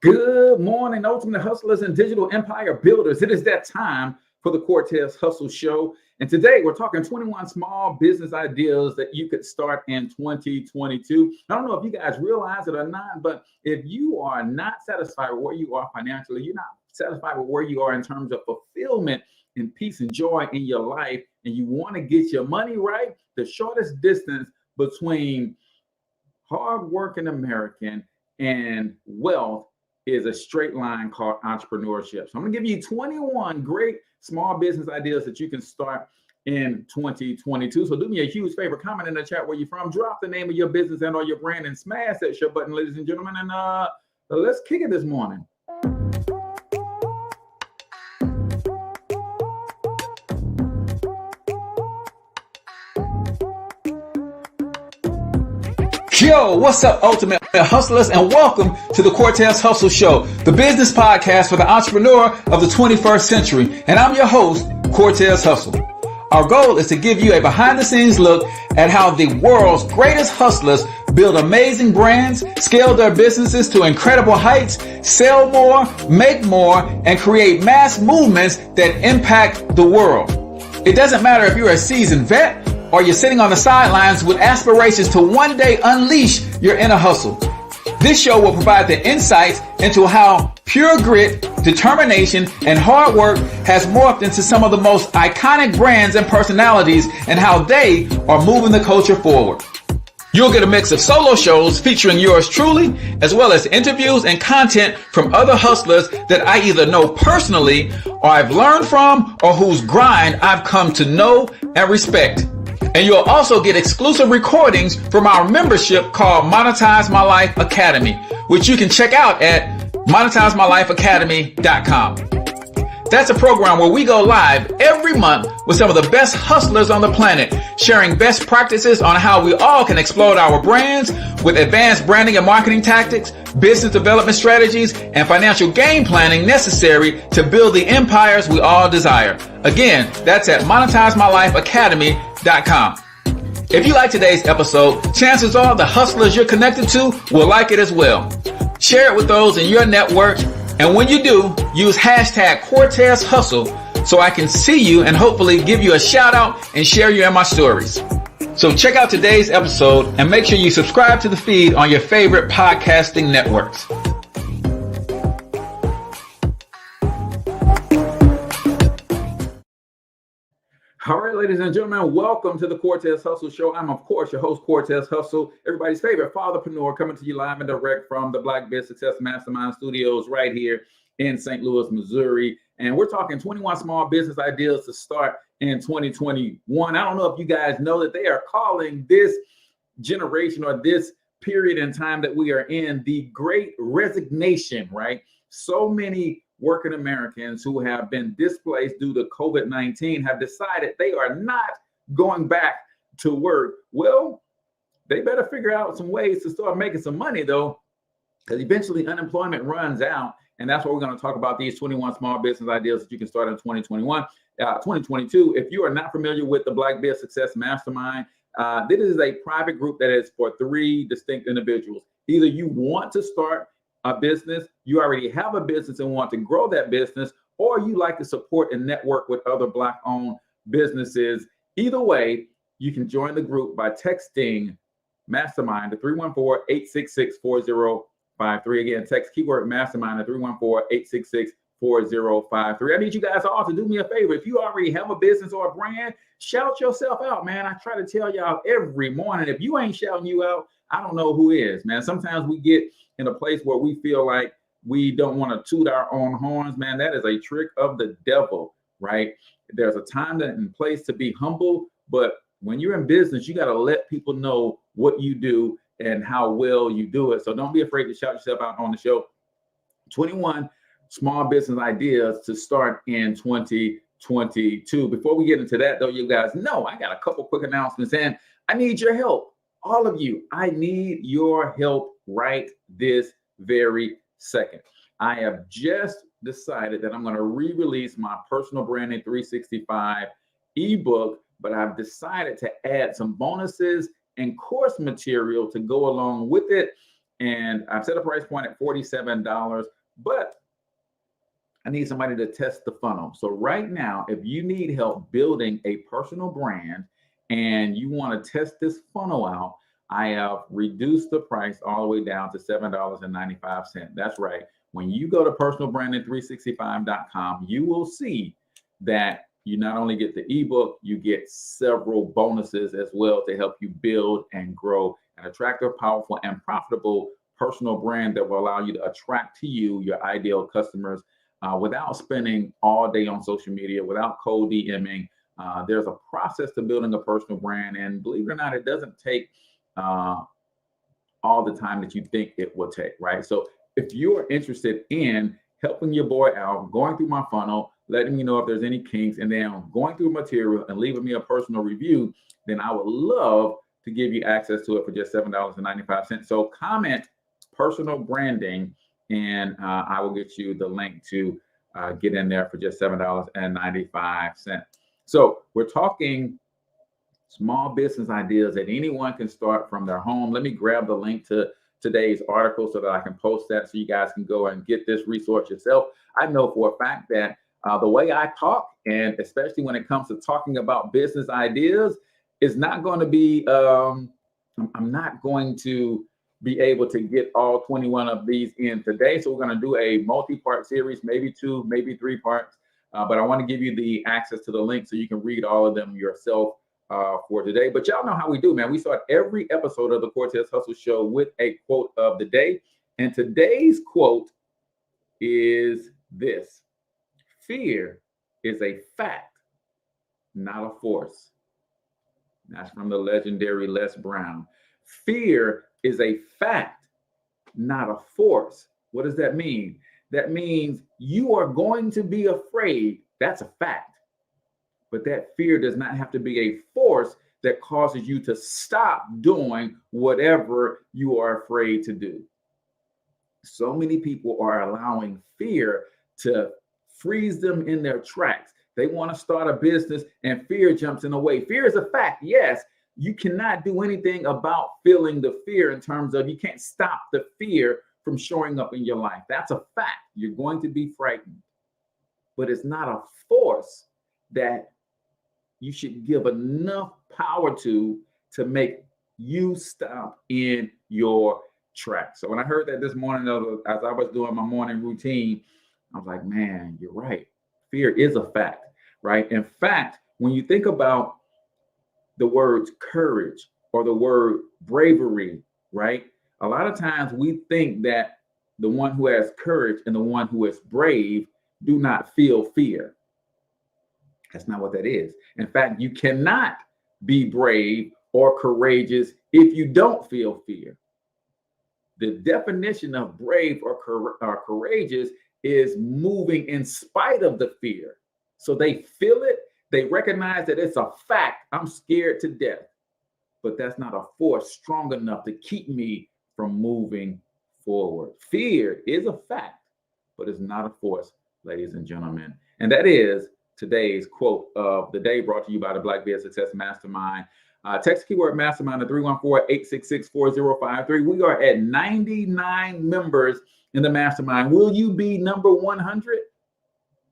Good morning, ultimate hustlers and digital empire builders. It is that time for the Cortez Hustle Show. And today we're talking 21 small business ideas that you could start in 2022. I don't know if you guys realize it or not, but if you are not satisfied with where you are financially, you're not satisfied with where you are in terms of fulfillment and peace and joy in your life, and you want to get your money right, the shortest distance between hardworking American and wealth is a straight line called entrepreneurship. So I'm going to give you 21 great small business ideas that you can start in 2022. So do me a huge favor, comment in the chat where you're from, drop the name of your business and or your brand, and smash that share button, ladies and gentlemen. And let's kick it this morning. Yo, what's up, ultimate hustlers, and welcome to the Cortez Hustle Show, the business podcast for the entrepreneur of the 21st century. And I'm your host, Cortez Hustle. Our goal is to give you a behind-the-scenes look at how the world's greatest hustlers build amazing brands, scale their businesses to incredible heights, sell more, make more, and create mass movements that impact the world. It doesn't matter if you're a seasoned vet or you're sitting on the sidelines with aspirations to one day unleash your inner hustle. This show will provide the insights into how pure grit, determination, and hard work has morphed into some of the most iconic brands and personalities, and how they are moving the culture forward. You'll get a mix of solo shows featuring yours truly, as well as interviews and content from other hustlers that I either know personally or I've learned from, or whose grind I've come to know and respect. And you'll also get exclusive recordings from our membership called Monetize My Life Academy, which you can check out at monetizemylifeacademy.com. That's a program where we go live every month with some of the best hustlers on the planet, sharing best practices on how we all can explode our brands with advanced branding and marketing tactics, business development strategies, and financial game planning necessary to build the empires we all desire. Again, that's at monetizemylifeacademy.com. If you like today's episode, chances are the hustlers you're connected to will like it as well. Share it with those in your network. And when you do, use hashtag Cortez Hustle so I can see you and hopefully give you a shout out and share you in my stories. So check out today's episode and make sure you subscribe to the feed on your favorite podcasting networks. All right, ladies and gentlemen, welcome to the Cortez Hustle Show. I'm, of course, your host, Cortez Hustle, everybody's favorite fatherpreneur, coming to you live and direct from the Black Biz Success Mastermind Studios right here in St. Louis, Missouri. And we're talking 21 small business ideas to start in 2021. I don't know if you guys know that they are calling this generation or this period in time that we are in the Great Resignation, right? So many working Americans who have been displaced due to COVID-19 have decided they are not going back to work. Well, they better figure out some ways to start making some money, though, because eventually unemployment runs out. And that's what we're going to talk about, these 21 small business ideas that you can start in 2022. If you are not familiar with the Black Biz Success Mastermind, this is a private group that is for three distinct individuals. Either you want to start a business, you already have a business and want to grow that business, or you like to support and network with other Black-owned businesses. Either way, you can join the group by texting Mastermind to 314-866-4053. Again, text keyword Mastermind to 314-866-4053. I need you guys all to do me a favor. If you already have a business or a brand, shout yourself out, man. I try to tell y'all every morning, if you ain't shouting you out, I don't know who is, man. Sometimes we get in a place where we feel like we don't want to toot our own horns, man. That is a trick of the devil, right? There's a time and place to be humble, but when you're in business, you got to let people know what you do and how well you do it. So don't be afraid to shout yourself out on the show. 21 small business ideas to start in 2022. Before we get into that, though, you guys know I got a couple quick announcements, and I need your help. All of you, I need your help right this very second. I have just decided that I'm going to re-release my Personal Branding 365 ebook, but I've decided to add some bonuses and course material to go along with it. And I've set a price point at $47, but I need somebody to test the funnel. So right now, if you need help building a personal brand and you want to test this funnel out, I have reduced the price all the way down to $7.95. That's right. When you go to personalbranding365.com, you will see that you not only get the ebook, you get several bonuses as well to help you build and grow an attractive, powerful, and profitable personal brand that will allow you to attract to you your ideal customers without spending all day on social media, without cold DMing. There's a process to building a personal brand, and believe it or not, it doesn't take all the time that you think it will take, right? So if you're interested in helping your boy out, going through my funnel, letting me know if there's any kinks, and then going through material and leaving me a personal review, then I would love to give you access to it for just $7.95. So comment personal branding, and I will get you the link to get in there for just $7.95. So we're talking small business ideas that anyone can start from their home. Let me grab the link to today's article so that I can post that so you guys can go and get this resource yourself. I know for a fact that the way I talk, and especially when it comes to talking about business ideas, is not going to be, I'm not going to be able to get all 21 of these in today. So we're going to do a multi-part series, maybe 2, maybe 3 parts. But I want to give you the access to the link so you can read all of them yourself for today. But y'all know how we do, man. We start every episode of the Cortez Hustle Show with a quote of the day. And today's quote is this: fear is a fact, not a force. That's from the legendary Les Brown. Fear is a fact, not a force. What does that mean? That means you are going to be afraid. That's a fact. But that fear does not have to be a force that causes you to stop doing whatever you are afraid to do. So many people are allowing fear to freeze them in their tracks. They want to start a business and fear jumps in the way. Fear is a fact. Yes, you cannot do anything about feeling the fear in terms of you can't stop the fear from showing up in your life. That's a fact. You're going to be frightened. But it's not a force that you should give enough power to make you stop in your tracks. So when I heard that this morning, as I was doing my morning routine, I was like, man, you're right. Fear is a fact, right? In fact, when you think about the words courage or the word bravery, right? A lot of times we think that the one who has courage and the one who is brave do not feel fear. That's not what that is. In fact, you cannot be brave or courageous if you don't feel fear. The definition of brave or courageous is moving in spite of the fear. So they feel it. They recognize that it's a fact. I'm scared to death, but that's not a force strong enough to keep me from moving forward. Fear is a fact, but it's not a force, ladies and gentlemen. And that is today's quote of the day, brought to you by the Black Business Success Mastermind. Text keyword mastermind to 314-866-4053. We are at 99 members in the mastermind. Will you be number 100?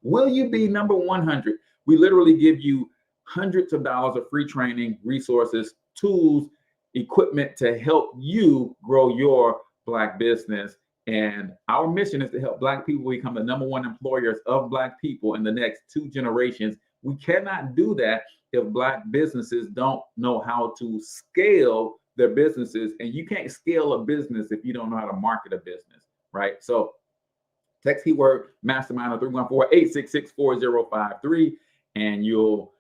Will you be number 100? We literally give you hundreds of dollars of free training, resources, tools, equipment to help you grow your Black business. And our mission is to help Black people become the number 1 employers of Black people in the next 2 generations. We cannot do that if Black businesses don't know how to scale their businesses. And you can't scale a business if you don't know how to market a business, right? So text keyword mastermind to 314-866-4053, and you'll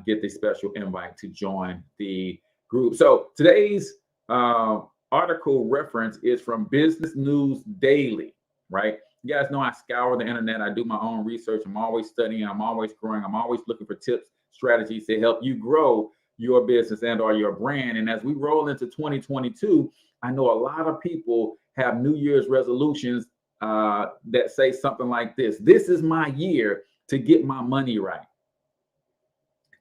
get the special invite to join the group. So today's article reference is from Business News Daily, right? You guys know I scour the internet. I do my own research. I'm always studying. I'm always growing. I'm always looking for tips, strategies to help you grow your business and or your brand. And as we roll into 2022, I know a lot of people have New Year's resolutions that say something like this: this is my year to get my money right.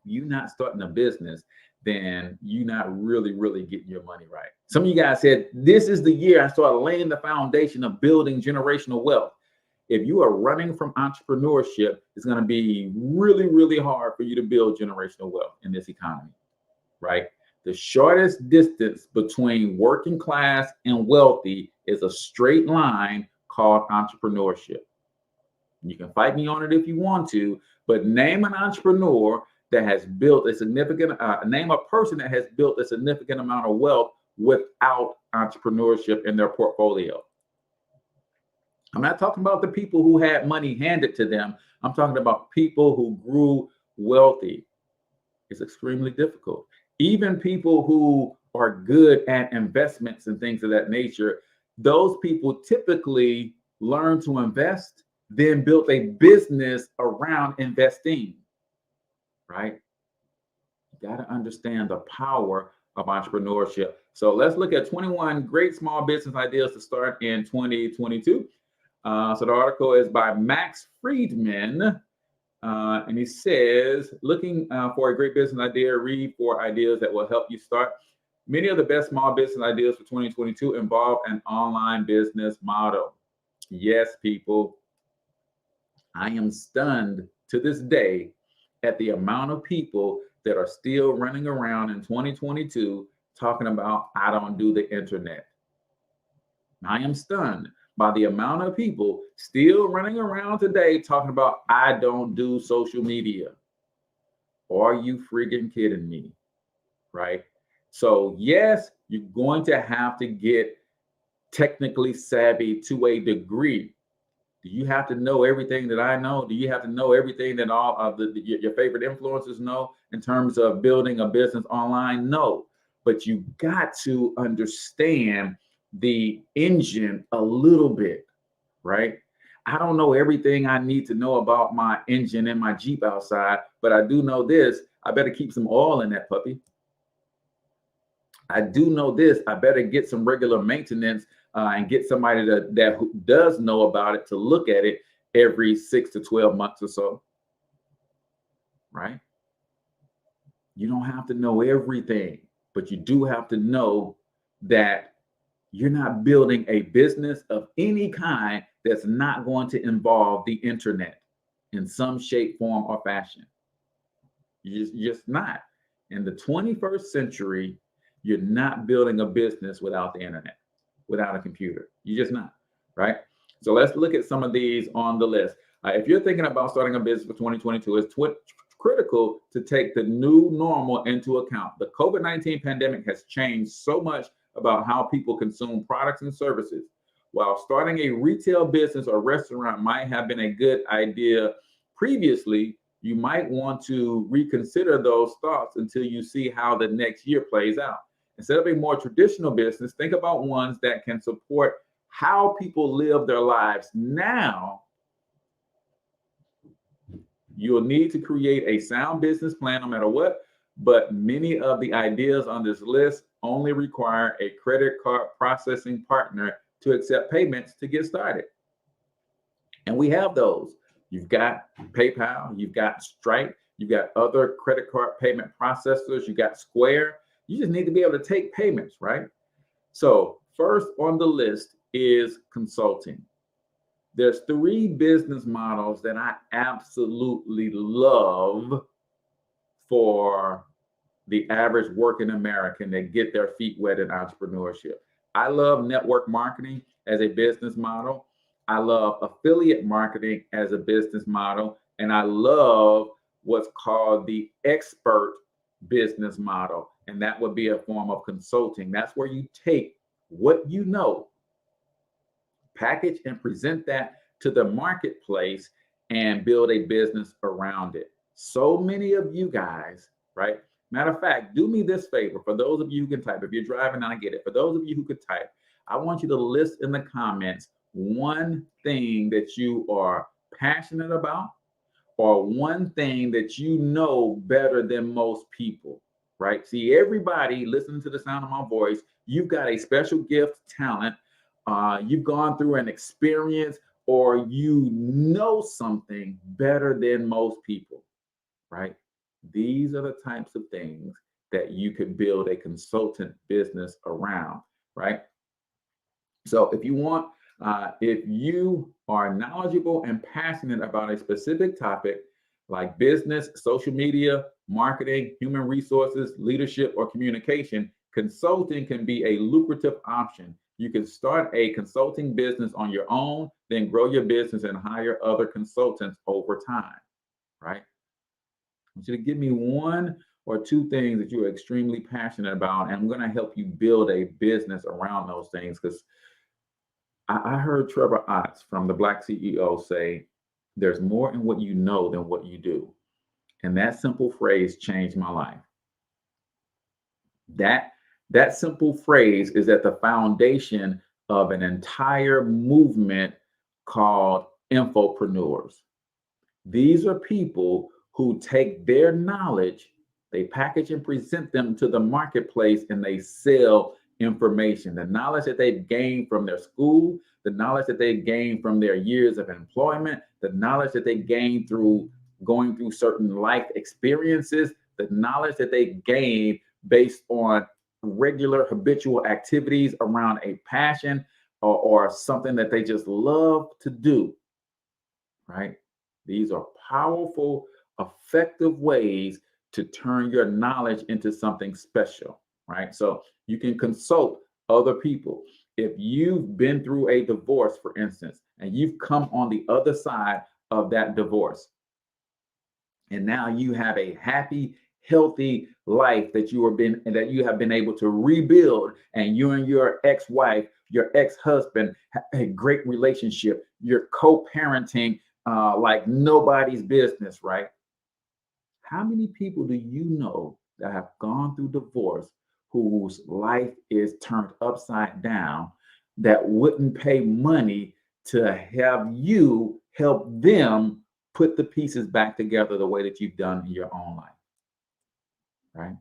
You're not starting a business, then you're not really getting your money right. Some of you guys said, this is the year I started laying the foundation of building generational wealth. If you are running from entrepreneurship, it's going to be really hard for you to build generational wealth in this economy, right? The shortest distance between working class and wealthy is a straight line called entrepreneurship. You can fight me on it if you want to, but name an entrepreneur that has built a significant, name a person that has built a significant amount of wealth without entrepreneurship in their portfolio. I'm not talking about the people who had money handed to them. I'm talking about people who grew wealthy. It's extremely difficult. Even people who are good at investments and things of that nature, those people typically learn to invest, then built a business around investing, right? You got to understand the power of entrepreneurship. So let's look at 21 great small business ideas to start in 2022. So the article is by Max Friedman. And he says, looking for a great business idea, read 4 ideas that will help you start. Many of the best small business ideas for 2022 involve an online business model. Yes, people, I am stunned to this day at the amount of people that are still running around in 2022 talking about, I don't do the internet. I am stunned by the amount of people still running around today talking about, I don't do social media. Are you freaking kidding me? Right? So yes, you're going to have to get technically savvy to a degree. Do you have to know everything that I know? Do you have to know everything that all of your favorite influencers know in terms of building a business online? No, but you got to understand the engine a little bit, right? I don't know everything I need to know about my engine and my Jeep outside, but I do know this. I better keep some oil in that puppy. I do know this. I better get some regular maintenance and get somebody that does know about it to look at it every 6 to 12 months or so, right? You don't have to know everything, but you do have to know that you're not building a business of any kind that's not going to involve the internet in some shape, form, or fashion. You're just not. In the 21st century, you're not building a business without the internet, without a computer. You're just not, right? So let's look at some of these on the list. If you're thinking about starting a business for 2022, it's critical to take the new normal into account. The COVID-19 pandemic has changed so much about how people consume products and services. While starting a retail business or restaurant might have been a good idea previously, you might want to reconsider those thoughts until you see how the next year plays out. Instead of a more traditional business, think about ones that can support how people live their lives now. You'll need to create a sound business plan no matter what, but many of the ideas on this list only require a credit card processing partner to accept payments to get started. And we have those. You've got PayPal, you've got Stripe, you've got other credit card payment processors, you got Square. You just need to be able to take payments, right? So first on the list is consulting. There's 3 business models that I absolutely love for the average working American that get their feet wet in entrepreneurship. I love network marketing as a business model. I love affiliate marketing as a business model. And I love what's called the expert business model. And that would be a form of consulting. That's where you take what you know, package and present that to the marketplace and build a business around it. So many of you guys, right? Matter of fact, do me this favor. For those of you who can type, if you're driving, I get it. For those of you who could type, I want you to list in the comments one thing that you are passionate about or one thing that you know better than most people, right? See, everybody listening to the sound of my voice, you've got a special gift, talent. You've gone through an experience or you know something better than most people, right? These are the types of things that you could build a consultant business around, right? So if you are knowledgeable and passionate about a specific topic like business, social media, marketing, human resources, leadership, or communication, consulting can be a lucrative option. You can start a consulting business on your own, then grow your business and hire other consultants over time, right? I want you to give me one or two things that you're extremely passionate about, and I'm going to help you build a business around those things. Because I heard Trevor Otts from the Black CEO say, "There's more in what you know than what you do." And that simple phrase changed my life. That simple phrase is at the foundation of an entire movement called infopreneurs. These are people who take their knowledge, they package and present them to the marketplace, and they sell information. The knowledge that they've gained from their school, the knowledge that they've gained from their years of employment, the knowledge that they gained through going through certain life experiences, the knowledge that they gained based on regular habitual activities around a passion or something that they just love to do, right? These are powerful, effective ways to turn your knowledge into something special, right? So you can consult other people. If you've been through a divorce, for instance, and you've come on the other side of that divorce, and now you have a happy, healthy life that you have been able to rebuild, and you and your ex-wife, your ex-husband have a great relationship. You're co-parenting like nobody's business, right? How many people do you know that have gone through divorce whose life is turned upside down that wouldn't pay money to have you help them put the pieces back together the way that you've done in your own life, right?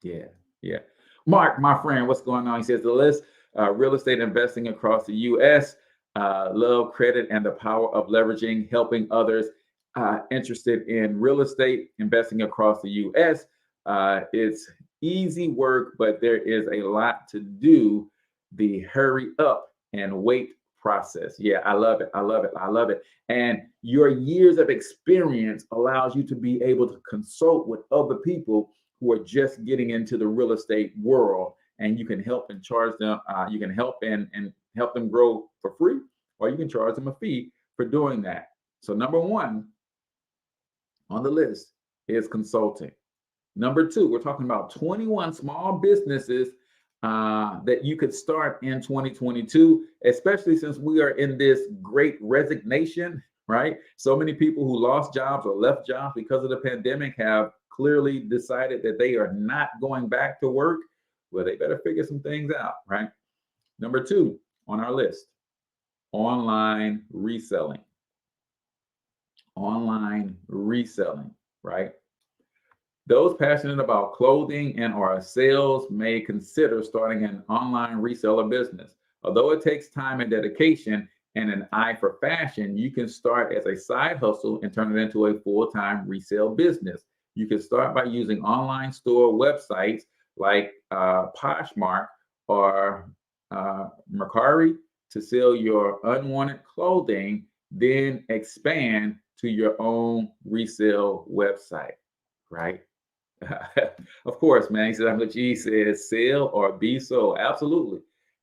Yeah, yeah. Mark, my friend, what's going on? He says the list, real estate investing across the U.S., love, credit, and the power of leveraging, helping others interested in real estate investing across the U.S. It's easy work, but there is a lot to do. The hurry up and wait process. Yeah, I love it. I love it. I love it. And your years of experience allows you to be able to consult with other people who are just getting into the real estate world, and you can help and charge them. You can help and help them grow for free, or you can charge them a fee for doing that. So number one on the list is consulting. Number two, we're talking about 21 small businesses that you could start in 2022, especially since we are in this great resignation, right? So many people who lost jobs or left jobs because of the pandemic have clearly decided that they are not going back to work. Well, they better figure some things out, right? Number two on our list, online reselling. Online reselling, right? Those passionate about clothing and or sales may consider starting an online reseller business. Although it takes time and dedication and an eye for fashion, you can start as a side hustle and turn it into a full-time resale business. You can start by using online store websites like Poshmark or Mercari to sell your unwanted clothing, then expand to your own resale website, right? Of course, man. He said, I'm what he says, sell or be sold. Absolutely.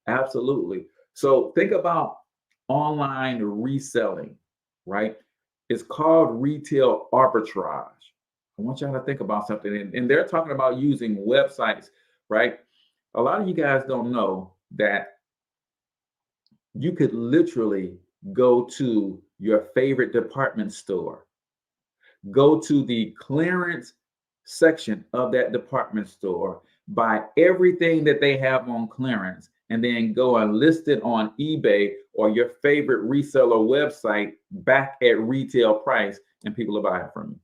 Absolutely. So think about online reselling, right? It's called retail arbitrage. I want y'all to think about something. And they're talking about using websites, right? A lot of you guys don't know that you could literally go to your favorite department store, go to the clearance section of that department store, buy everything that they have on clearance, and then go and list it on eBay or your favorite reseller website back at retail price, and people will buy it from you.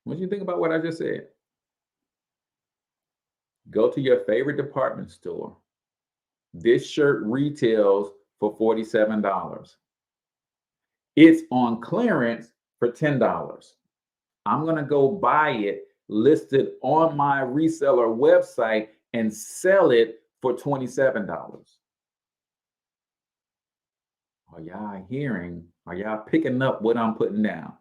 What do you think about what I just said? Go to your favorite department store. This shirt retails for $47. It's on clearance for $10. I'm going to go buy it, list it on my reseller website, and sell it for $27. Are y'all hearing? Are y'all picking up what I'm putting down?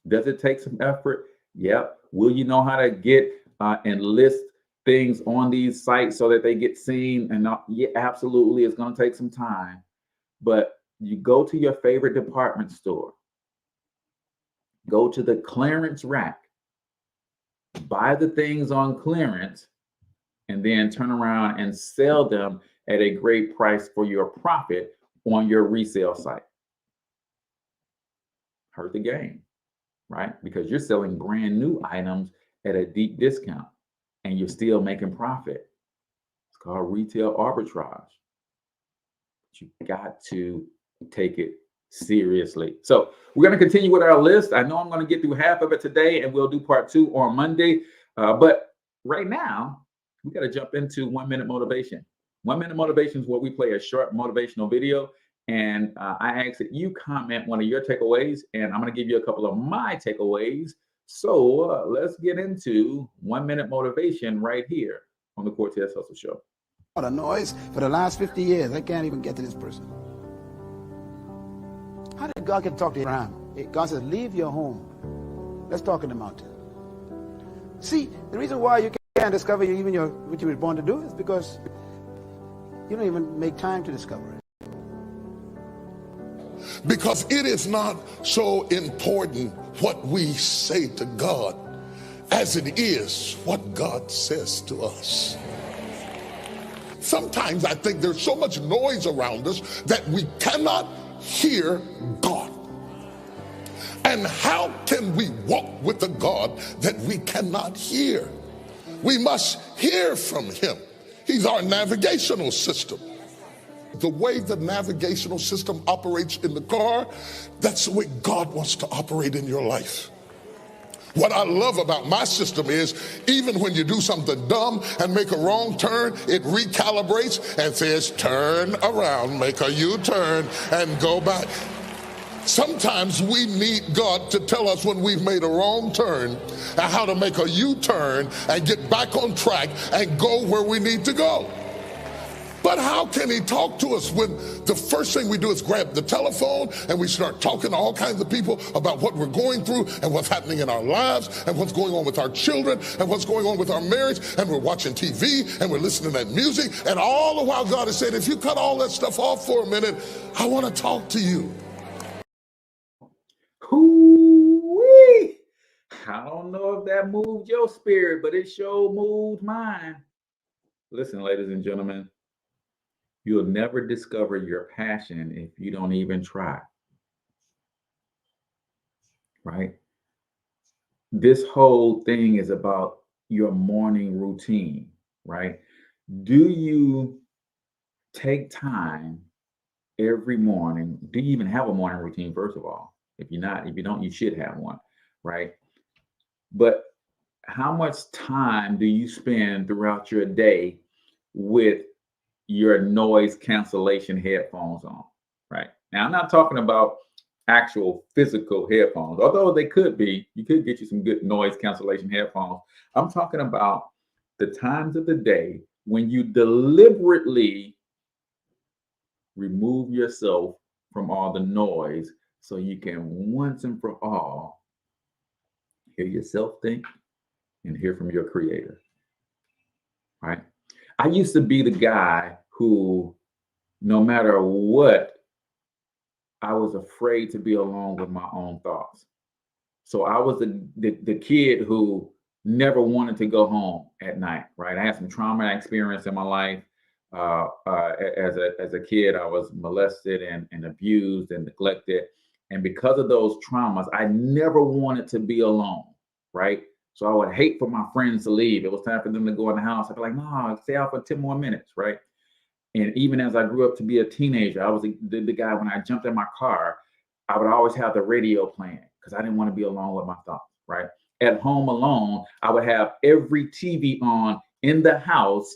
Does it take some effort? Yep. Will you know how to get and list things on these sites so that they get seen? And not, yeah, absolutely, it's going to take some time. But you go to your favorite department store, go to the clearance rack, buy the things on clearance, and then turn around and sell them at a great price for your profit on your resale site. Heard the game, right? Because you're selling brand new items at a deep discount and you're still making profit. It's called retail arbitrage. But you got to take it seriously. So we're going to continue with our list. I know I'm going to get through half of it today and we'll do part 2 on Monday. But right now, we got to jump into 1 minute motivation. 1 minute motivation is where we play a short motivational video. And I ask that you comment one of your takeaways, and I'm going to give you a couple of my takeaways. So let's get into 1 minute motivation right here on the Cortez Hustle Show. A noise for the last 50 years. I can't even get to this person. How did God get to talk to Abraham? God says, leave your home. Let's talk in the mountain. See, the reason why you can't discover even what you were born to do is because you don't even make time to discover it. Because it is not so important what we say to God as it is what God says to us. Sometimes I think there's so much noise around us that we cannot hear God. And how can we walk with a God that we cannot hear? We must hear from him. He's our navigational system. The way the navigational system operates in the car, that's the way God wants to operate in your life. What I love about my system is even when you do something dumb and make a wrong turn, it recalibrates and says, turn around, make a U-turn and go back. Sometimes we need God to tell us when we've made a wrong turn and how to make a U-turn and get back on track and go where we need to go. But how can he talk to us when the first thing we do is grab the telephone and we start talking to all kinds of people about what we're going through and what's happening in our lives and what's going on with our children and what's going on with our marriage, and we're watching TV and we're listening to that music, and all the while God is saying, if you cut all that stuff off for a minute, I want to talk to you. Hoo-wee. I don't know if that moved your spirit, but it sure moved mine. Listen, ladies and gentlemen, you'll never discover your passion if you don't even try. Right? This whole thing is about your morning routine, right? Do you take time every morning? Do you even have a morning routine, first of all? If you don't, you should have one, right? But how much time do you spend throughout your day with your noise cancellation headphones on, right? Now, I'm not talking about actual physical headphones, although they could be. You could get you some good noise cancellation headphones. I'm talking about the times of the day when you deliberately remove yourself from all the noise so you can once and for all hear yourself think and hear from your creator, right? I used to be the guy who, no matter what, I was afraid to be alone with my own thoughts. So I was the kid who never wanted to go home at night, right? I had some trauma experience in my life. As a kid, I was molested and abused and neglected. And because of those traumas, I never wanted to be alone, right? So I would hate for my friends to leave. It was time for them to go in the house. I'd be like, no, stay out for 10 more minutes, right? And even as I grew up to be a teenager, I was the guy, when I jumped in my car, I would always have the radio playing because I didn't want to be alone with my thoughts, right? At home alone, I would have every TV on in the house,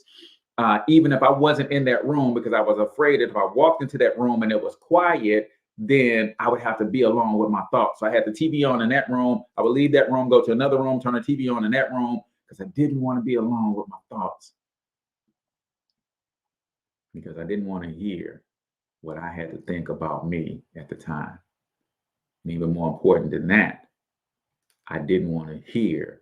even if I wasn't in that room, because I was afraid that if I walked into that room and it was quiet, then I would have to be alone with my thoughts. So I had the TV on in that room. I would leave that room, go to another room, turn the TV on in that room, because I didn't want to be alone with my thoughts. Because I didn't want to hear what I had to think about me at the time. And even more important than that, I didn't want to hear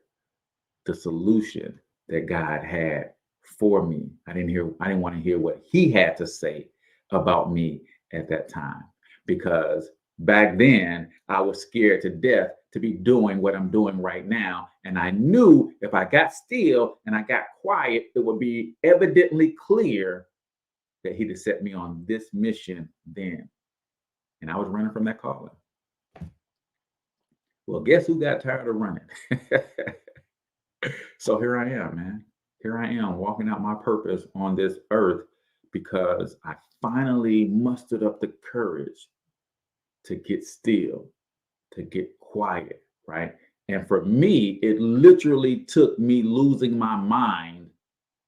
the solution that God had for me. I didn't want to hear what he had to say about me at that time, because back then I was scared to death to be doing what I'm doing right now. And I knew if I got still and I got quiet, it would be evidently clear that he'd have set me on this mission then. And I was running from that calling. Well, guess who got tired of running? So here I am, man. Here I am walking out my purpose on this earth, because I finally mustered up the courage to get still, to get quiet, right? And for me, it literally took me losing my mind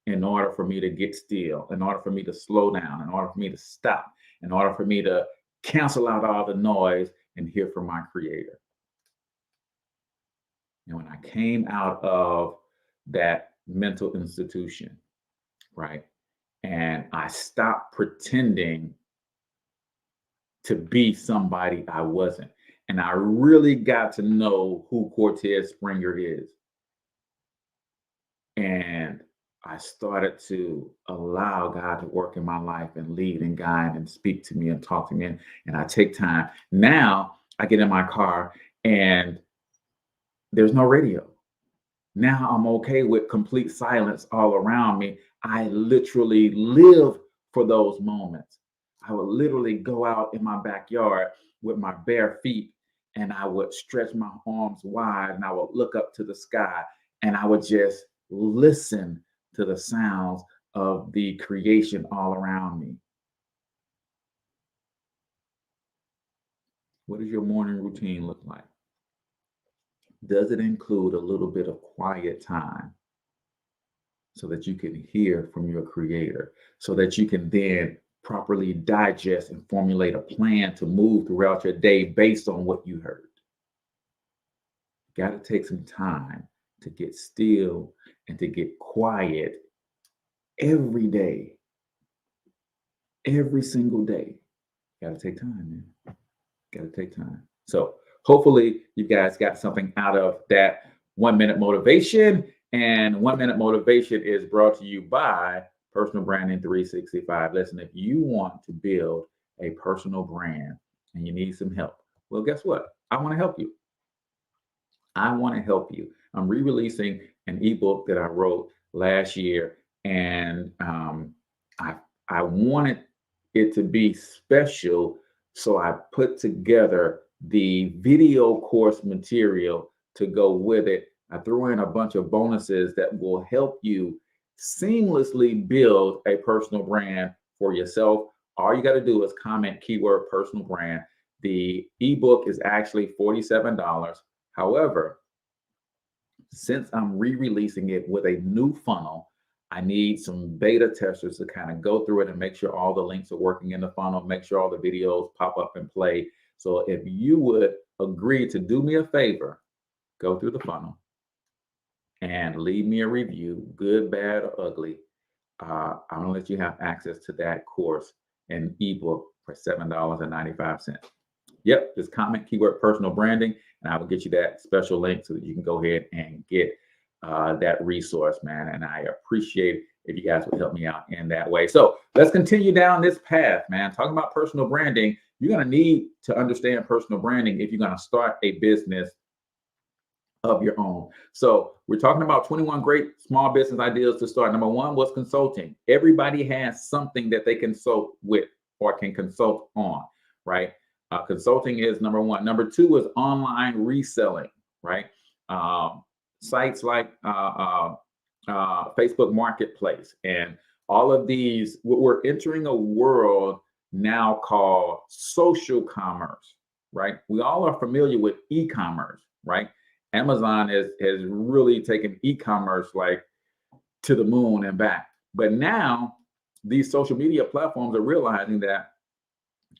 in order for me to get still, in order for me to slow down, in order for me to stop, in order for me to cancel out all the noise and hear from my Creator. And when I came out of that mental institution, right, and I stopped pretending to be somebody I wasn't, and I really got to know who Cortez Springer is, and I started to allow God to work in my life and lead and guide and speak to me and talk to me, and I take time. Now I get in my car and there's no radio. Now I'm okay with complete silence all around me. I literally live for those moments. I would literally go out in my backyard with my bare feet, and I would stretch my arms wide, and I would look up to the sky, and I would just listen to the sounds of the creation all around me. What does your morning routine look like? Does it include a little bit of quiet time so that you can hear from your Creator, so that you can then properly digest and formulate a plan to move throughout your day based on what you heard? You got to take some time to get still and to get quiet every day, every single day. Got to take time, man. Got to take time. So hopefully you guys got something out of that 1 minute motivation. And 1 minute motivation is brought to you by Personal Branding 365. Listen, if you want to build a personal brand and you need some help, well, guess what? I want to help you. I want to help you. I'm re-releasing an ebook that I wrote last year, and I wanted it to be special, so I put together the video course material to go with it. I threw in a bunch of bonuses that will help you seamlessly build a personal brand for yourself. All you got to do is comment keyword personal brand. The ebook is actually $47. However, since I'm re-releasing it with a new funnel, I need some beta testers to kind of go through it and make sure all the links are working in the funnel, make sure all the videos pop up and play. So if you would agree to do me a favor, go through the funnel and leave me a review, good, bad, or ugly. I'm gonna let you have access to that course and ebook for $7.95. Yep, just comment keyword personal branding, and I will get you that special link so that you can go ahead and get that resource, man. And I appreciate if you guys would help me out in that way. So let's continue down this path, man. Talking about personal branding, you're going to need to understand personal branding if you're going to start a business of your own. So we're talking about 21 great small business ideas to start. Number one was consulting. Everybody has something that they consult with or can consult on, right? Consulting is number one. Number two is online reselling, right? Sites like Facebook Marketplace and all of these. We're entering a world now called social commerce, right? We all are familiar with e-commerce, right? Amazon has really taken e-commerce like to the moon and back. But now these social media platforms are realizing that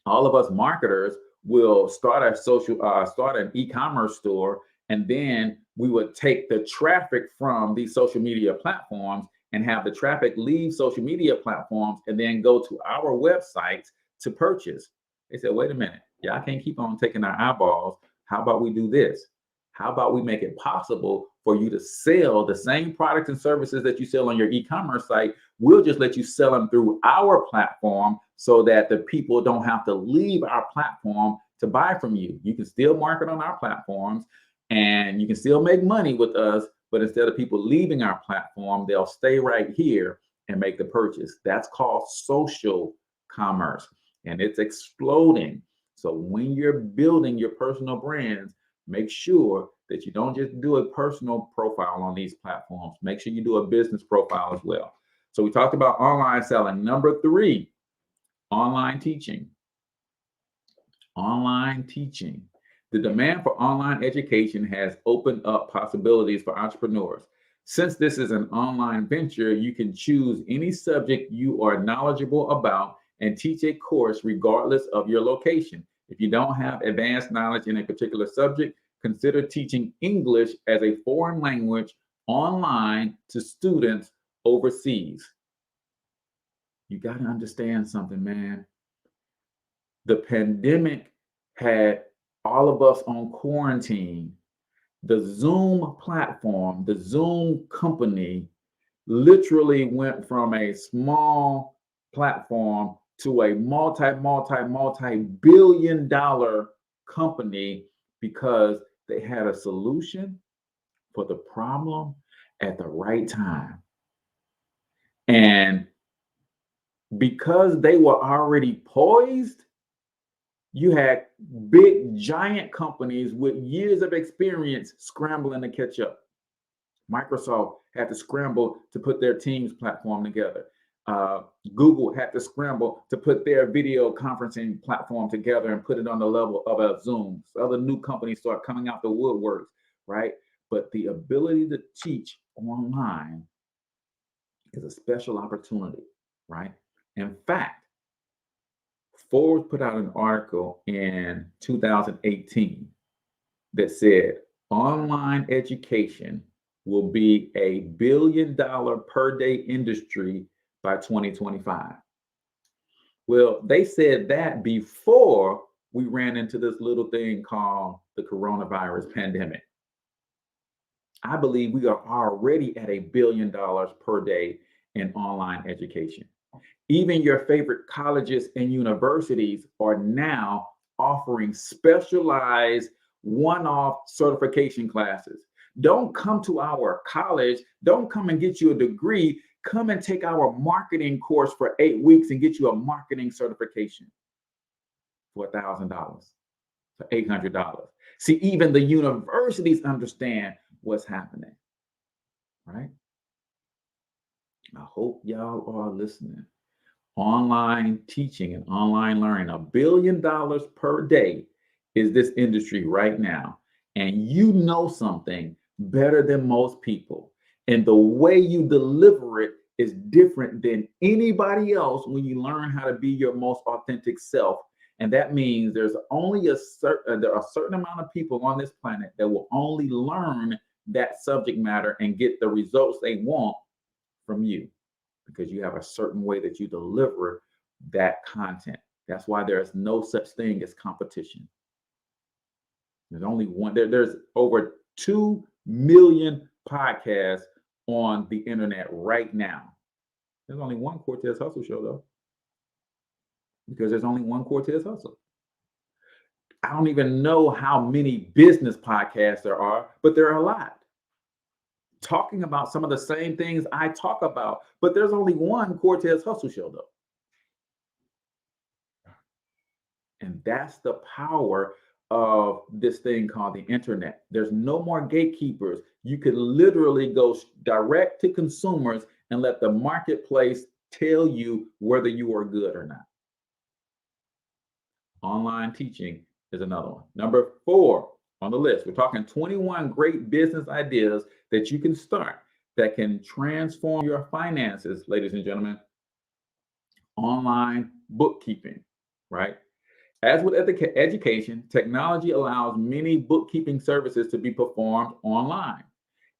all of us marketers will start an e-commerce store, and then we would take the traffic from these social media platforms and have the traffic leave social media platforms and then go to our websites to purchase. They said, wait a minute, I can't keep on taking our eyeballs. How about we do this? How about we make it possible for you to sell the same products and services that you sell on your e-commerce site? We'll just let you sell them through our platform so that the people don't have to leave our platform to buy from you. You can still market on our platforms and you can still make money with us, but instead of people leaving our platform, they'll stay right here and make the purchase. That's called social commerce, and it's exploding. So when you're building your personal brands, make sure that you don't just do a personal profile on these platforms. Make sure you do a business profile as well. So we talked about online selling. Number 3, online teaching. Online teaching. The demand for online education has opened up possibilities for entrepreneurs. Since this is an online venture, you can choose any subject you are knowledgeable about and teach a course regardless of your location. If you don't have advanced knowledge in a particular subject, consider teaching English as a foreign language online to students overseas. You got to understand something, man. The pandemic had all of us on quarantine. The Zoom platform, the Zoom company, literally went from a small platform to a multi-billion-dollar company because they had a solution for the problem at the right time. And because they were already poised, you had big, giant companies with years of experience scrambling to catch up. Microsoft had to scramble to put their Teams platform together. Google had to scramble to put their video conferencing platform together and put it on the level of a Zoom. So other new companies start coming out the woodworks, right? But the ability to teach online is a special opportunity, right? In fact, Forbes put out an article in 2018 that said online education will be a $1 billion per day industry by 2025. Well, they said that before we ran into this little thing called the coronavirus pandemic. I believe we are already at $1 billion per day in online education. Even your favorite colleges and universities are now offering specialized one-off certification classes. Don't come to our college. Don't come and get you a degree. Come and take our marketing course for 8 weeks and get you a marketing certification for $1,000, for $800. See, even the universities understand what's happening, right? I hope y'all are listening. Online teaching and online learning, $1 billion per day is this industry right now. And you know something better than most people. And the way you deliver it is different than anybody else when you learn how to be your most authentic self. And that means there's only a certain amount of people on this planet that will only learn that subject matter and get the results they want from you, because you have a certain way that you deliver that content. That's why there's no such thing as competition. There's only one. There's over 2 million podcasts on the internet right now. There's only one Cortez Hustle show, though, because there's only one Cortez Hustle. I don't even know how many business podcasts there are, but there are a lot, talking about some of the same things I talk about, but there's only one Cortez Hustle show, though. And that's the power of this thing called the internet. There's no more gatekeepers. You could literally go direct to consumers and let the marketplace tell you whether you are good or not. Online teaching is another one. Number 4 on the list. We're talking 21 great business ideas that you can start that can transform your finances, ladies and gentlemen. Online bookkeeping, right? As with education, technology allows many bookkeeping services to be performed online.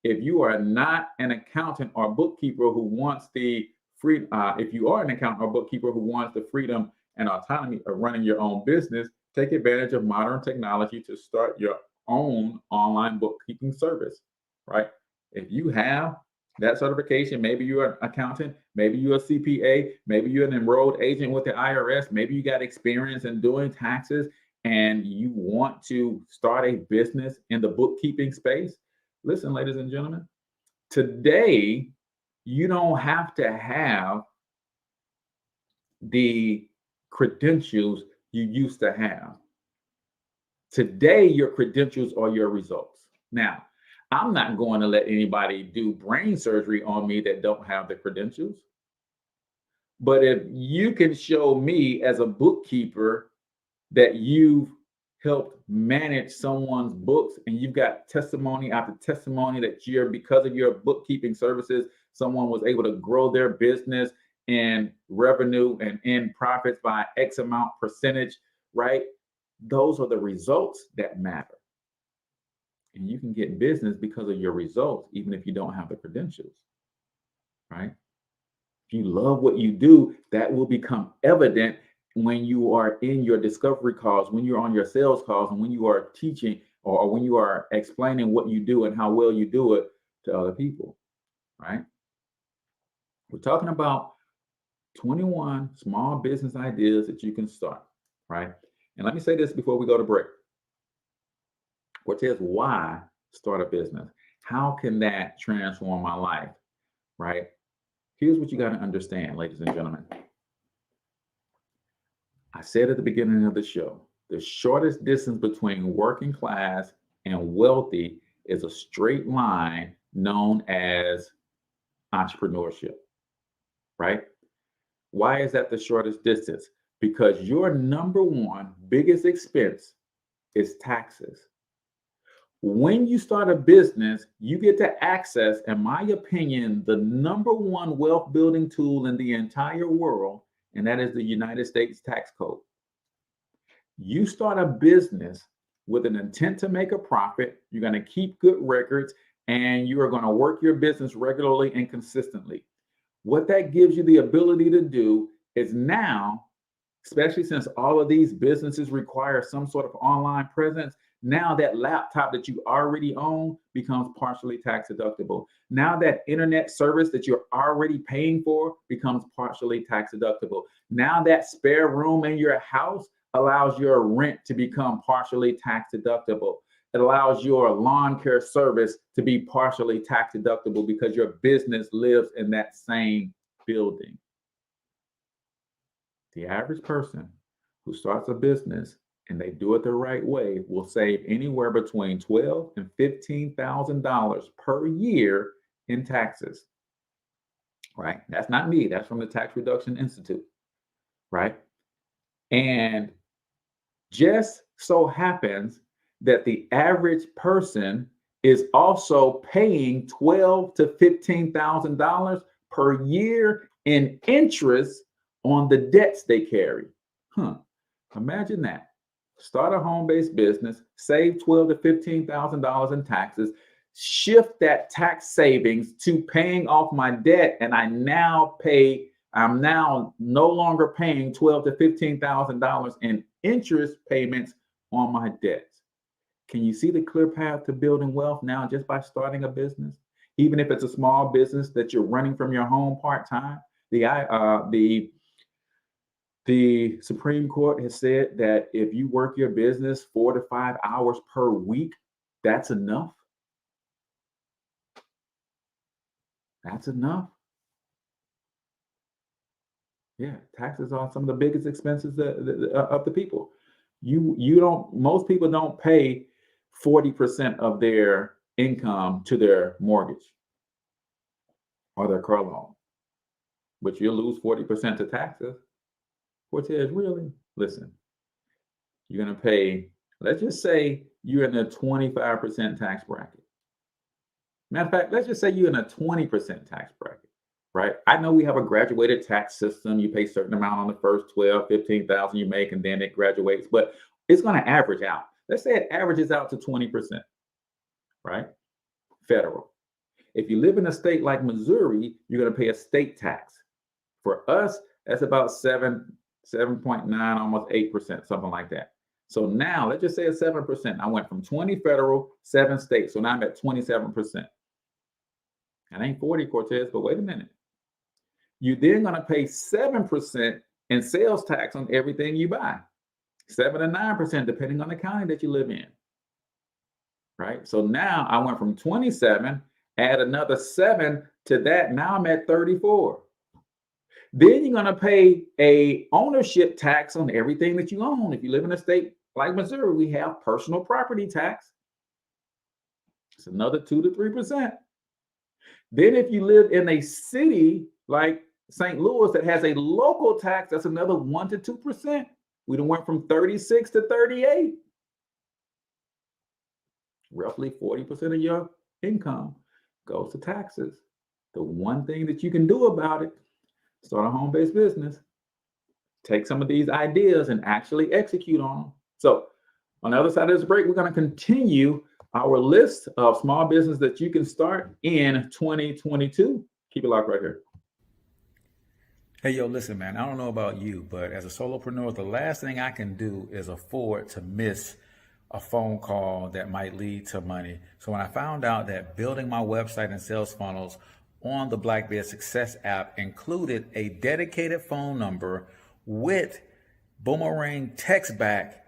If you are not an accountant or bookkeeper who wants the if you are an accountant or bookkeeper who wants the freedom and autonomy of running your own business, take advantage of modern technology to start your own online bookkeeping service, right? If you have that certification, maybe you're an accountant, maybe you're a CPA, maybe you're an enrolled agent with the IRS, maybe you got experience in doing taxes and you want to start a business in the bookkeeping space. Listen, ladies and gentlemen, today you don't have to have the credentials you used to have. Today, your credentials are your results. Now, I'm not going to let anybody do brain surgery on me that don't have the credentials. But if you can show me as a bookkeeper that you've helped manage someone's books and you've got testimony after testimony that because of your bookkeeping services, someone was able to grow their business in revenue and in profits by X amount percentage, right? Those are the results that matter. And you can get business because of your results, even if you don't have the credentials, right? If you love what you do, that will become evident when you are in your discovery calls, when you're on your sales calls, and when you are teaching or when you are explaining what you do and how well you do it to other people, right? We're talking about 21 small business ideas that you can start, right? And let me say this before we go to break. Cortez, why start a business? How can that transform my life, right? Here's what you got to understand, ladies and gentlemen. I said at the beginning of the show, the shortest distance between working class and wealthy is a straight line known as entrepreneurship, right? Why is that the shortest distance? Because your number one biggest expense is taxes. When you start a business, you get to access, in my opinion, the number one wealth building tool in the entire world, and that is the United States tax code. You start a business with an intent to make a profit, you're going to keep good records, and you are going to work your business regularly and consistently. What that gives you the ability to do is now, especially since all of these businesses require some sort of online presence, now that laptop that you already own becomes partially tax deductible. Now that internet service that you're already paying for becomes partially tax deductible. Now that spare room in your house allows your rent to become partially tax deductible. It allows your lawn care service to be partially tax deductible because your business lives in that same building. The average person who starts a business and they do it the right way will save anywhere between $12,000 and $15,000 per year in taxes, right? That's not me. That's from the Tax Reduction Institute, right? And just so happens that the average person is also paying $12,000 to $15,000 per year in interest on the debts they carry. Imagine that. Start a home-based business, save $12,000 to $15,000 in taxes, shift that tax savings to paying off my debt, and I'm now no longer paying $12,000 to $15,000 in interest payments on my debts. Can you see the clear path to building wealth now just by starting a business? Even if it's a small business that you're running from your home part-time. The Supreme Court has said that if you work your business 4 to 5 hours per week, that's enough. That's enough. Yeah, taxes are some of the biggest expenses of the people. Most people don't pay 40% of their income to their mortgage or their car loan, but you'll lose 40% to taxes. Cortez, really? Listen, you're going to pay, let's just say you're in a 25% tax bracket. Matter of fact, let's just say you're in a 20% tax bracket, right? I know we have a graduated tax system. You pay a certain amount on the first 12, 15,000 you make, and then it graduates, but it's going to average out. Let's say it averages out to 20%, right? Federal. If you live in a state like Missouri, you're going to pay a state tax. For us, that's about 7.9, almost 8%, something like that. So now let's just say it's 7%. I went from 20 federal, 7 states. So now I'm at 27%. That ain't 40, Cortez, but wait a minute. You're then going to pay 7% in sales tax on everything you buy. 7 to 9%, depending on the county that you live in. Right? So now I went from 27, add another 7 to that. Now I'm at 34. Then you're going to pay a ownership tax on everything that you own. If you live in a state like Missouri, we have personal property tax. It's another 2 to 3%. Then if you live in a city like St. Louis that has a local tax, that's another 1 to 2%. We done went from 36 to 38. Roughly 40% of your income goes to taxes. The one thing that you can do about it, start a home-based business, take some of these ideas and actually execute on them. So on the other side of this break, we're going to continue our list of small business that you can start in 2022. Keep it locked right here. Hey, yo, listen, man, I don't know about you, but as a solopreneur, the last thing I can do is afford to miss a phone call that might lead to money. So when I found out that building my website and sales funnels on the Black Bear Success app included a dedicated phone number with boomerang text back,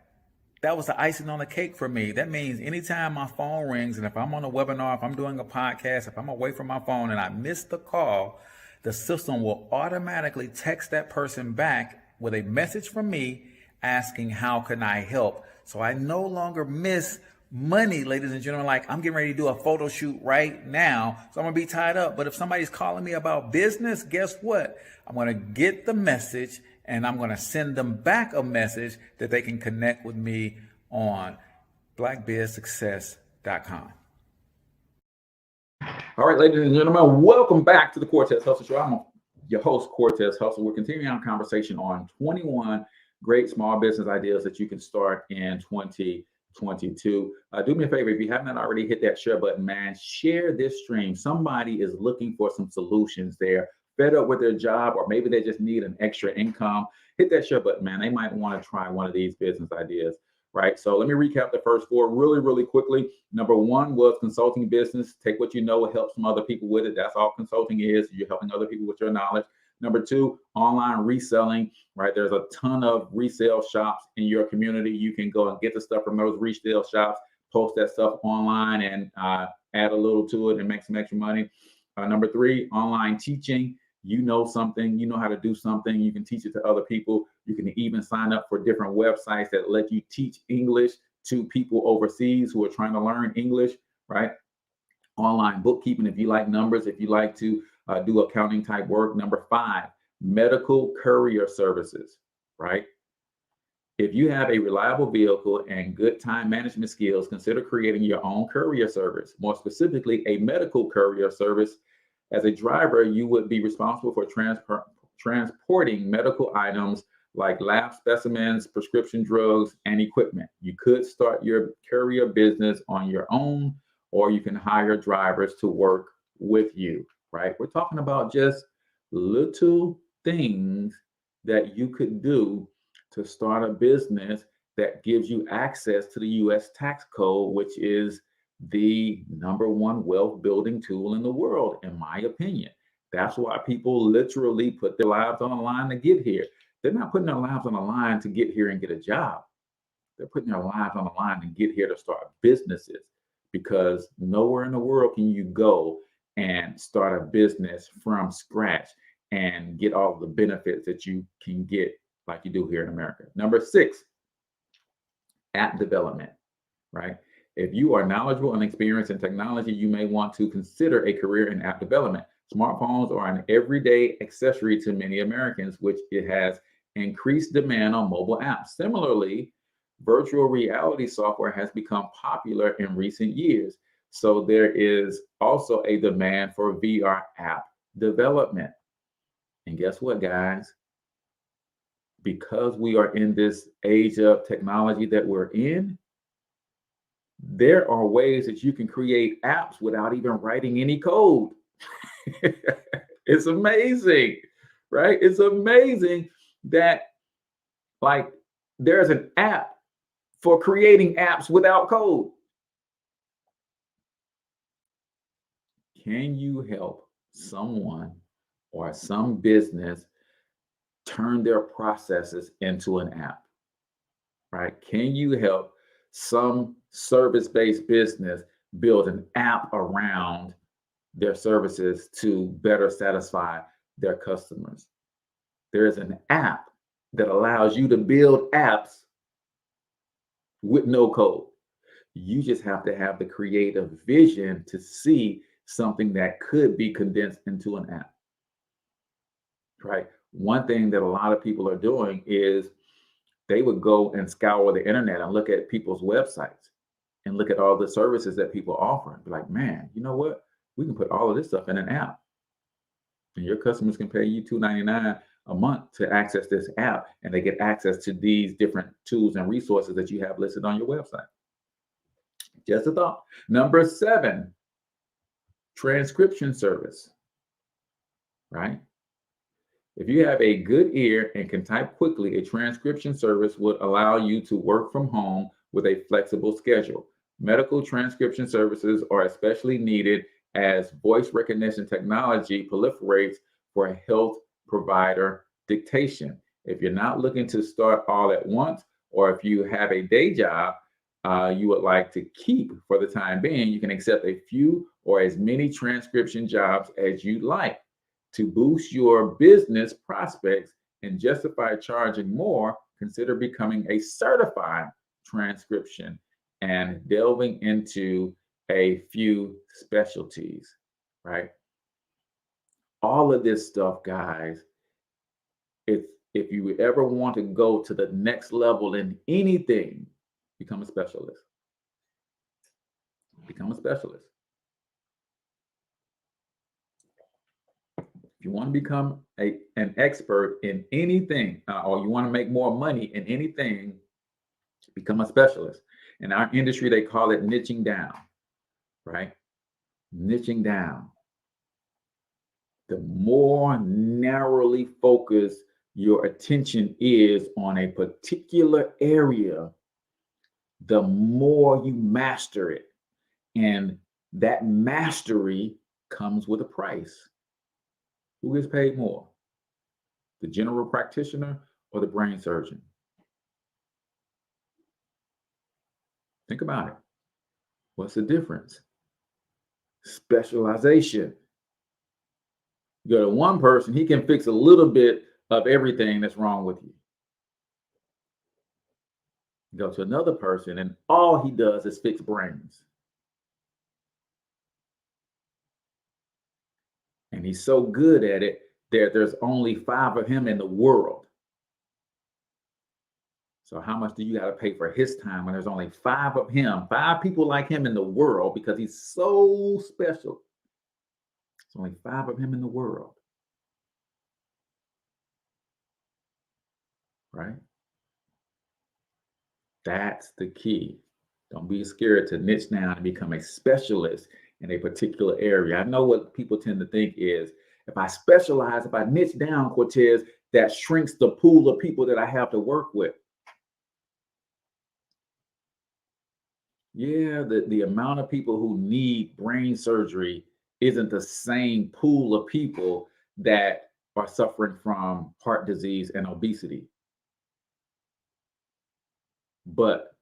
that was the icing on the cake for me. That means anytime my phone rings, and if I'm on a webinar, if I'm doing a podcast, if I'm away from my phone and I miss the call, the system will automatically text that person back with a message from me asking, how can I help? So I no longer miss money, ladies and gentlemen. Like, I'm getting ready to do a photo shoot right now, so I'm gonna be tied up. But if somebody's calling me about business, guess what? I'm gonna get the message and I'm gonna send them back a message that they can connect with me on blackbearsuccess.com. All right, ladies and gentlemen, welcome back to the Cortez Hustle Show. I'm your host, Cortez Hustle. We're continuing our conversation on 21 great small business ideas that you can start in 2022. Do me a favor, if you haven't already, hit that share button, man. Share this stream. Somebody is looking for some solutions. They're fed up with their job, or maybe they just need an extra income. Hit that share button, man. They might want to try one of these business ideas. Right. So let me recap the first 4 really, really quickly. Number 1 was consulting business. Take what you know and help some other people with it. That's all consulting is. You're helping other people with your knowledge. Number 2, online reselling. Right. There's a ton of resale shops in your community. You can go and get the stuff from those resale shops, post that stuff online and add a little to it and make some extra money. Number 3, online teaching. You know something, you know how to do something, you can teach it to other people. You can even sign up for different websites that let you teach English to people overseas who are trying to learn English, right? Online bookkeeping, if you like numbers, if you like to do accounting type work. Number 5, medical courier services, right? If you have a reliable vehicle and good time management skills, consider creating your own courier service, more specifically a medical courier service. As a driver, you would be responsible for transporting medical items like lab specimens, prescription drugs, and equipment. You could start your courier business on your own, or you can hire drivers to work with you, right? We're talking about just little things that you could do to start a business that gives you access to the U.S. tax code, which is the #1 wealth building tool in the world, in my opinion. That's why people literally put their lives on the line to get here. They're not putting their lives on the line to get here and get a job. They're putting their lives on the line to get here to start businesses, because nowhere in the world can you go and start a business from scratch and get all the benefits that you can get like you do here in America. Number 6, app development, right? If you are knowledgeable and experienced in technology, you may want to consider a career in app development. Smartphones are an everyday accessory to many Americans, which it has increased demand on mobile apps. Similarly, virtual reality software has become popular in recent years. So there is also a demand for VR app development. And guess what, guys? Because we are in this age of technology that we're in, there are ways that you can create apps without even writing any code. It's amazing, right? It's amazing that, like, there's an app for creating apps without code. Can you help someone or some business turn their processes into an app, right? Can you help some service-based business build an app around their services to better satisfy their customers? There's an app that allows you to build apps with no code. You just have to have the creative vision to see something that could be condensed into an app, right? One thing that a lot of people are doing is they would go and scour the internet and look at people's websites and look at all the services that people offer and be like, man, you know what? We can put all of this stuff in an app. And your customers can pay you $2.99 a month to access this app, and they get access to these different tools and resources that you have listed on your website. Just a thought. Number 7, transcription service, right? If you have a good ear and can type quickly, a transcription service would allow you to work from home with a flexible schedule. Medical transcription services are especially needed as voice recognition technology proliferates for health provider dictation. If you're not looking to start all at once, or if you have a day job you would like to keep for the time being, you can accept a few or as many transcription jobs as you'd like. To boost your business prospects and justify charging more, consider becoming a certified transcription and delving into a few specialties, right? All of this stuff, guys, if you ever want to go to the next level in anything, become a specialist. Become a specialist. If you want to become an expert in anything, or you want to make more money in anything, become a specialist. In our industry, they call it niching down, right? Niching down. The more narrowly focused your attention is on a particular area, the more you master it. And that mastery comes with a price. Who gets paid more? The general practitioner or the brain surgeon? Think about it. What's the difference? Specialization. You go to one person, he can fix a little bit of everything that's wrong with you. You go to another person, and all he does is fix brains. And he's so good at it that there's only 5 of him in the world. So how much do you got to pay for his time when there's only 5 of him, 5 people like him in the world, because he's so special? There's only 5 of him in the world. Right? That's the key. Don't be scared to niche down and become a specialist in a particular area. I know what people tend to think is, if I specialize, if I niche down, Cortez, that shrinks the pool of people that I have to work with. Yeah, the amount of people who need brain surgery isn't the same pool of people that are suffering from heart disease and obesity. But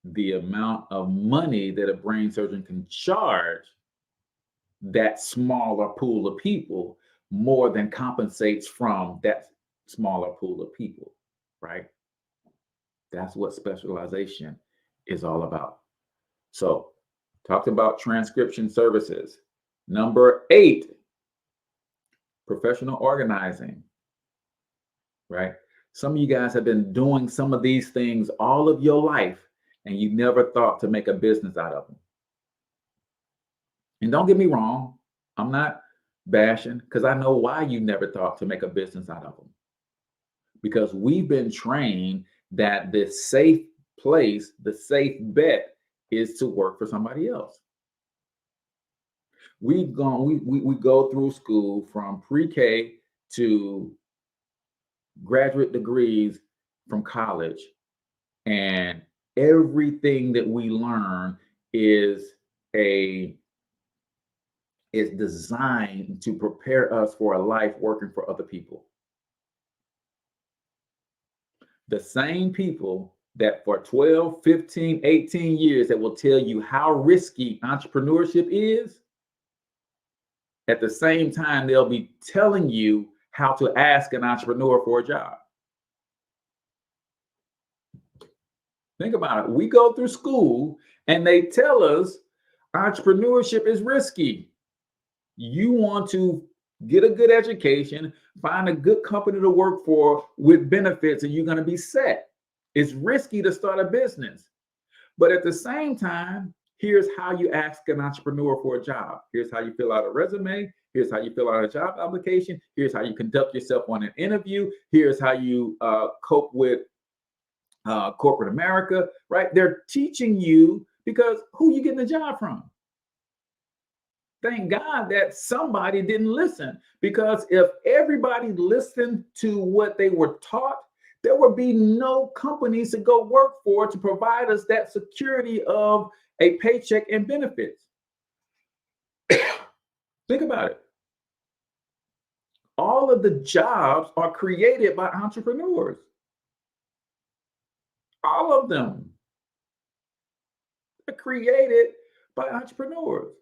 the amount of money that a brain surgeon can charge that smaller pool of people more than compensates from that smaller pool of people, right? That's what specialization is all about. So, talked about transcription services. Number 8, professional organizing, right? Some of you guys have been doing some of these things all of your life, and you never thought to make a business out of them. And don't get me wrong, I'm not bashing, because I know why you never thought to make a business out of them. Because we've been trained that the safe place, the safe bet is to work for somebody else. We go through school from pre-K to graduate degrees from college, and everything that we learn is designed to prepare us for a life working for other people. The same people that for 12, 15, 18 years that will tell you how risky entrepreneurship is, at the same time, they'll be telling you how to ask an entrepreneur for a job. Think about it. We go through school and they tell us entrepreneurship is risky. You want to get a good education, find a good company to work for with benefits, and you're going to be set. It's risky to start a business. But at the same time, here's how you ask an entrepreneur for a job. Here's how you fill out a resume. Here's how you fill out a job application. Here's how you conduct yourself on an interview. Here's how you cope with corporate America, right? They're teaching you because who you getting the job from? Thank God that somebody didn't listen, because if everybody listened to what they were taught, there would be no companies to go work for to provide us that security of a paycheck and benefits. Think about it. All of the jobs are created by entrepreneurs. All of them are created by entrepreneurs.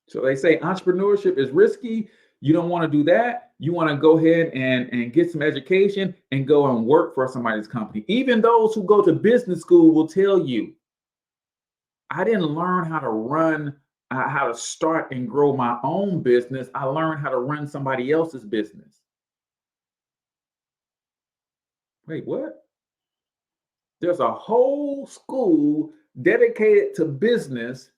So they say entrepreneurship is risky. You don't want to do that. You want to go ahead and get some education and go and work for somebody's company. Even those who go to business school will tell you, I didn't learn how to run, how to start and grow my own business. I learned how to run somebody else's business. Wait, what? There's a whole school dedicated to business,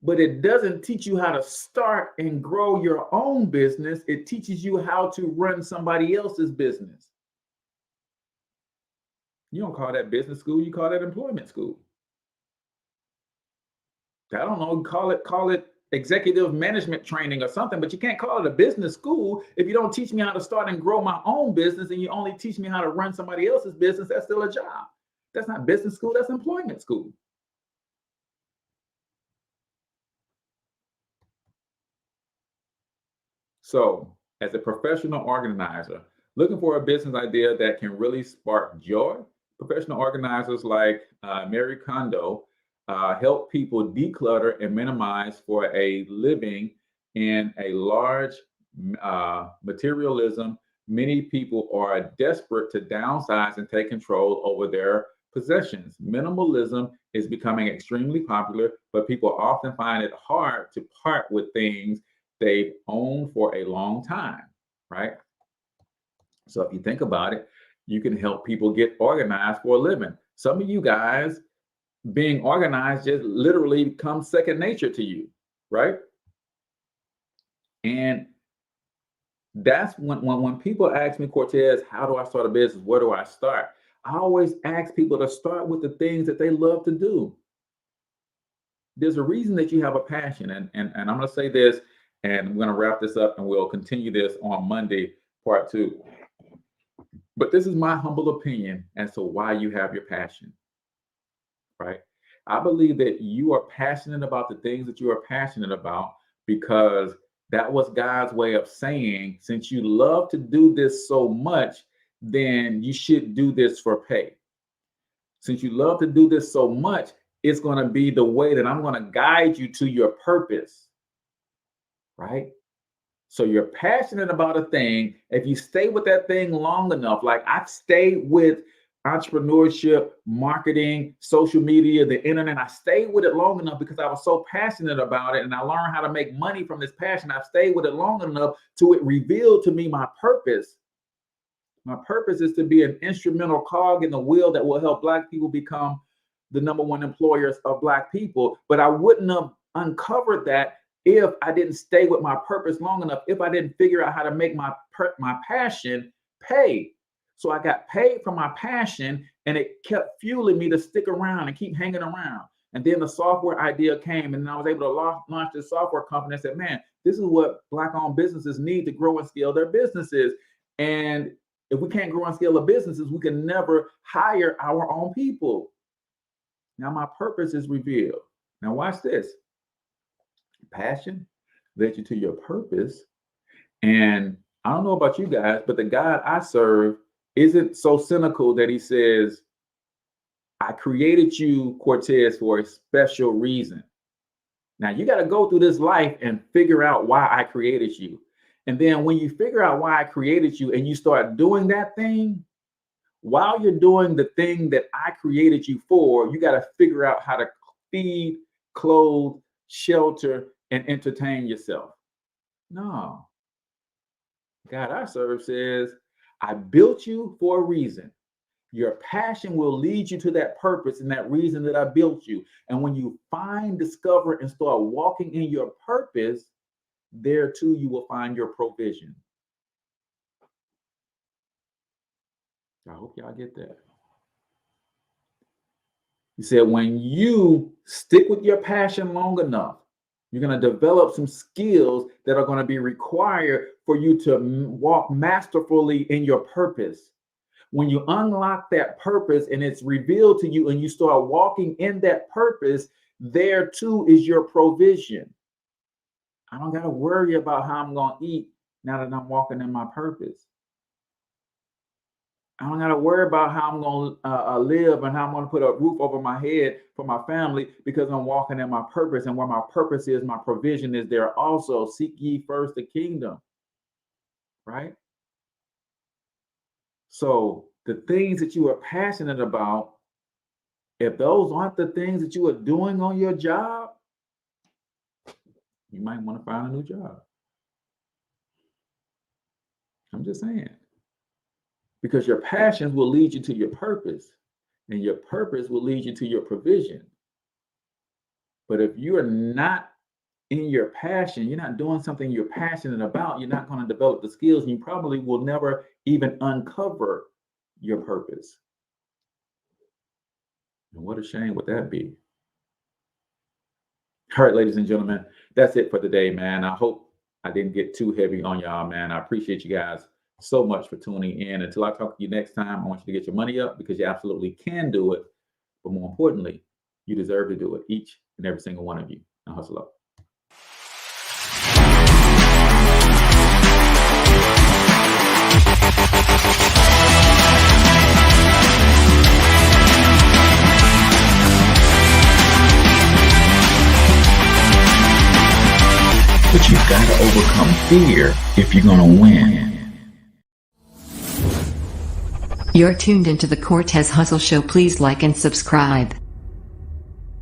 but it doesn't teach you how to start and grow your own business. It teaches you how to run somebody else's business. You don't call that business school, you call that employment school. I don't know, call it executive management training or something, but you can't call it a business school if you don't teach me how to start and grow my own business and you only teach me how to run somebody else's business. That's still a job. That's not business school, that's employment school. So, as a professional organizer, looking for a business idea that can really spark joy, professional organizers like Marie Kondo help people declutter and minimize for a living in a large materialism. Many people are desperate to downsize and take control over their possessions. Minimalism is becoming extremely popular, but people often find it hard to part with things they've owned for a long time, right? So if you think about it, you can help people get organized for a living. Some of you guys, being organized just literally becomes second nature to you, right? And that's when people ask me, Cortez, how do I start a business? Where do I start? I always ask people to start with the things that they love to do. There's a reason that you have a passion. And I'm going to say this, and we're going to wrap this up and we'll continue this on Monday, part 2. But this is my humble opinion as to why you have your passion, right? I believe that you are passionate about the things that you are passionate about because that was God's way of saying, since you love to do this so much, then you should do this for pay. Since you love to do this so much, it's going to be the way that I'm going to guide you to your purpose. Right? So you're passionate about a thing. If you stay with that thing long enough, like I've stayed with entrepreneurship, marketing, social media, the internet, I stayed with it long enough because I was so passionate about it and I learned how to make money from this passion. I've stayed with it long enough to it revealed to me my purpose. My purpose is to be an instrumental cog in the wheel that will help Black people become the #1 employers of Black people. But I wouldn't have uncovered that if I didn't stay with my purpose long enough, if I didn't figure out how to make my passion pay. So I got paid for my passion, and it kept fueling me to stick around and keep hanging around. And then the software idea came, and I was able to launch this software company. I said, man, this is what Black-owned businesses need to grow and scale their businesses. And if we can't grow and scale the businesses, we can never hire our own people. Now my purpose is revealed. Now watch this. Passion led you to your purpose. And I don't know about you guys, but the God I serve isn't so cynical that he says, I created you, Cortez, for a special reason. Now you got to go through this life and figure out why I created you. And then when you figure out why I created you and you start doing that thing, while you're doing the thing that I created you for, you got to figure out how to feed, clothe, shelter, and entertain yourself. No. God I serve says, I built you for a reason. Your passion will lead you to that purpose and that reason that I built you. And when you find, discover, and start walking in your purpose, there too you will find your provision. I hope y'all get that. He said, when you stick with your passion long enough, you're going to develop some skills that are going to be required for you to walk masterfully in your purpose. When you unlock that purpose and it's revealed to you and you start walking in that purpose, there too is your provision. I don't got to worry about how I'm going to eat now that I'm walking in my purpose. I don't got to worry about how I'm going to live and how I'm going to put a roof over my head for my family because I'm walking in my purpose. And where my purpose is, my provision is there also. Seek ye first the kingdom, right? So the things that you are passionate about, if those aren't the things that you are doing on your job, you might want to find a new job. I'm just saying. Because your passions will lead you to your purpose, and your purpose will lead you to your provision. But if you are not in your passion, you're not doing something you're passionate about, you're not going to develop the skills, and you probably will never even uncover your purpose. And what a shame would that be? All right, ladies and gentlemen, that's it for today, man. I hope I didn't get too heavy on y'all, man. I appreciate you guys so much for tuning in. Until I talk to you next time, I want you to get your money up because you absolutely can do it. But more importantly, you deserve to do it, each and every single one of you. Now hustle up. But you've got to overcome fear if you're going to win. You're tuned into the Cortez Hustle Show. Please like and subscribe.